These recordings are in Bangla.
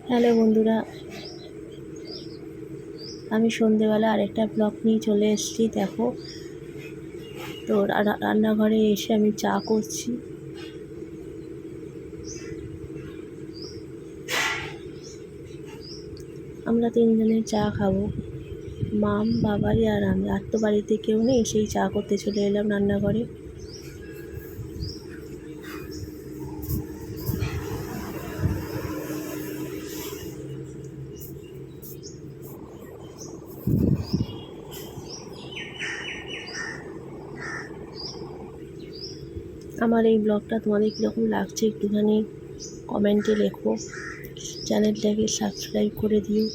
হ্যালো বন্ধুরা, আমি সন্ধেবেলা আরেকটা ব্লগ নিয়ে চলে এসেছি। দেখো তো রান্নাঘরে এসে আমি চা করছি। আমরা তিনজনে চা খাবো, মাম, বাবাই আর আমি। আর তো বাড়িতে কেউ নেই, সেই চা করতে চলে এলাম রান্নাঘরে। আমার এই ব্লগটা তোমাদের কীরকম লাগছে একটুখানি কমেন্টে লেখো। চ্যানেলটাকে সাবস্ক্রাইব করে দিও।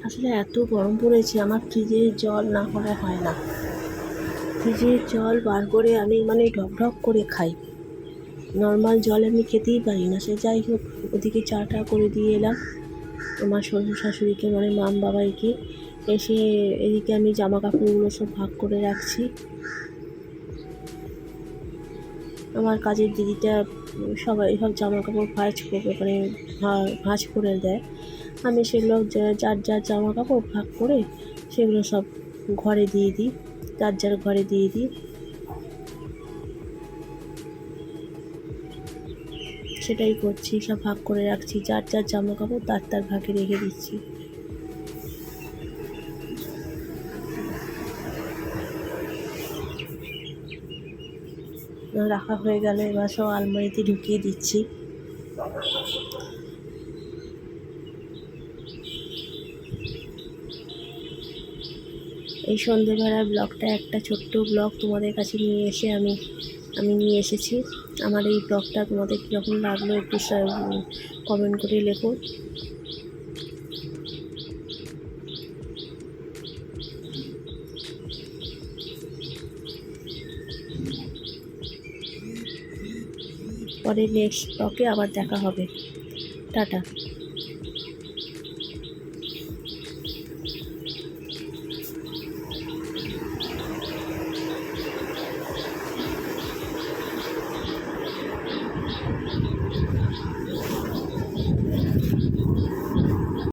আসলে এত গরম পড়েছে, আমার ফ্রিজের জল না করা হয় না। ফ্রিজের জল বার করে আমি ঢক ঢক করে খাই। নর্মাল জল আমি খেতেই পারি না। সে যাই হোক, ওদিকে চাটা করে দিয়ে এলাম আমার শ্বশুর শাশুড়িকে, মাম বাবাইকে। এসে এদিকে আমি জামা কাপড়গুলো সব ভাগ করে রাখছি। আমার কাজের দিদিটা সবাই সব জামা কাপড় ভাঁজ করে দেয়। আমি সেগুলো যার যার জামা কাপড় ভাগ করে সেগুলো সব ঘরে দিয়ে দিই, যার যার ঘরে দিয়ে দিই। সেটাই করছি, সব ভাগ করে রাখছি, যার যার জামা কাপড় তার তার ভাগে রেখে দিচ্ছি। রাখা হয়ে গেল, এবার সব আলমারিতে ঢুকিয়ে দিচ্ছি। এই সন্ধ্যেবেলার ব্লগটা একটা ছোট্ট ব্লগ তোমাদের কাছে নিয়ে এসে আমি নিয়ে এসেছি। আমার এই ব্লগটা তোমাদের কীরকম লাগলো একটু কমেন্ট করে লেখো। পরে নেক্সট ব্লগে আবার দেখা হবে। টাটা।